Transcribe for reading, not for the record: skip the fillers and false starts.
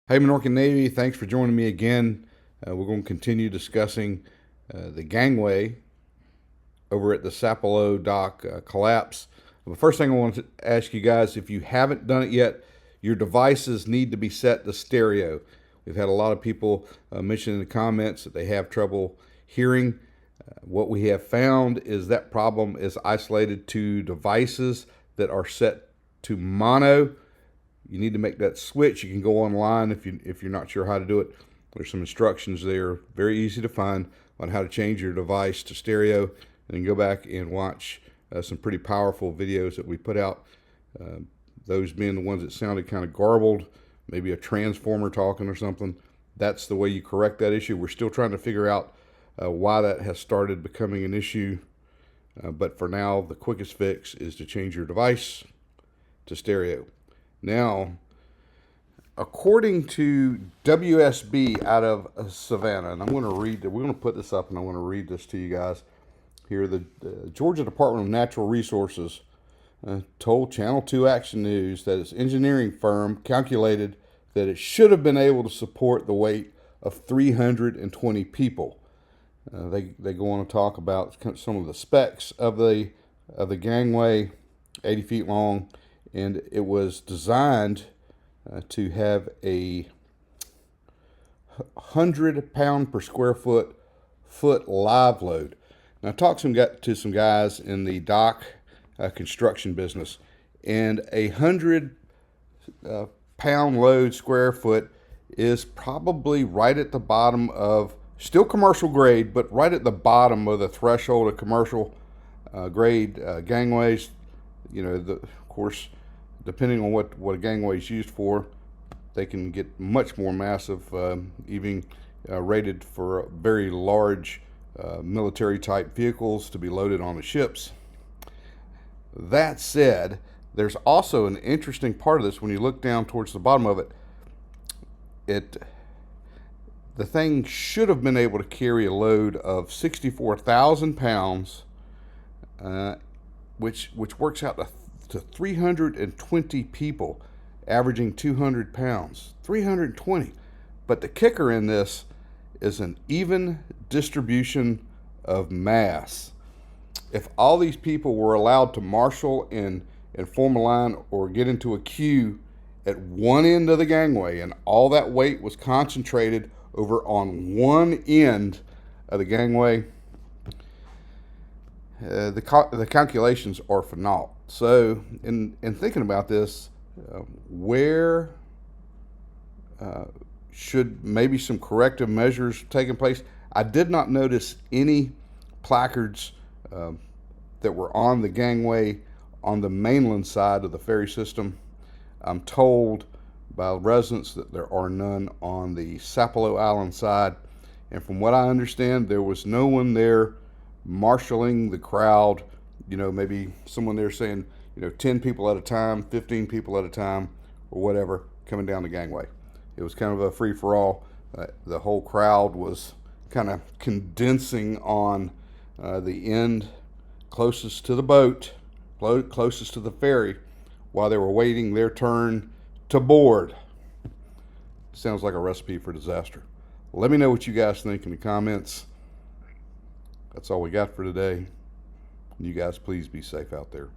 Hey, Minorcan Navy, thanks for joining me again. We're going to continue discussing the gangway over at the Sapelo dock collapse. The first thing I want to ask you guys, if you haven't done it yet, your devices need to be set to stereo. We've had a lot of people mention in the comments that they have trouble hearing. What we have found is that problem is isolated to devices that are set to mono. You need to make that switch. You can go online if you're not sure how to do it. There's some instructions there, very easy to find, on how to change your device to stereo. And then go back and watch some pretty powerful videos that we put out. Those being the ones that sounded kind of garbled, maybe a transformer talking or something. That's the way you correct that issue. We're still trying to figure out why that has started becoming an issue. But for now, the quickest fix is to change your device to stereo. Now, according to WSB out of Savannah, and I'm going to read, we're going to put this up and I'm going to read this to you guys here. The Georgia Department of Natural Resources told Channel 2 Action News that its engineering firm calculated that it should have been able to support the weight of 320 people. They go on to talk about some of the specs of the gangway, 80 feet long. And it was designed to have a 100-pound per square foot live load. Now, I talked to some guys in the dock construction business, and a 100-pound load square foot is probably right at the bottom of, still commercial grade, but right at the bottom of the threshold of commercial grade gangways. You know, of course, depending on what a gangway is used for, they can get much more massive, even rated for very large military type vehicles to be loaded on the ships. That said, there's also an interesting part of this. When you look down towards the bottom of it, the thing should have been able to carry a load of 64,000 pounds, which works out to 320 people, averaging 200 pounds. 320. But the kicker in this is an even distribution of mass. If all these people were allowed to marshal and form a line or get into a queue at one end of the gangway, and all that weight was concentrated over on one end of the gangway, the calculations are for naught. So, in thinking about this, where should maybe some corrective measures taking place? I did not notice any placards that were on the gangway on the mainland side of the ferry system. I'm told by residents that there are none on the Sapelo Island side. And from what I understand, there was no one there marshaling the crowd. You know, maybe someone there saying, 10 people at a time, 15 people at a time, or whatever, coming down the gangway. It was kind of a free-for-all. The whole crowd was kind of condensing on the end closest to the boat, closest to the ferry, while they were waiting their turn to board. Sounds like a recipe for disaster. Let me know what you guys think in the comments. That's all we got for today. You guys please be safe out there.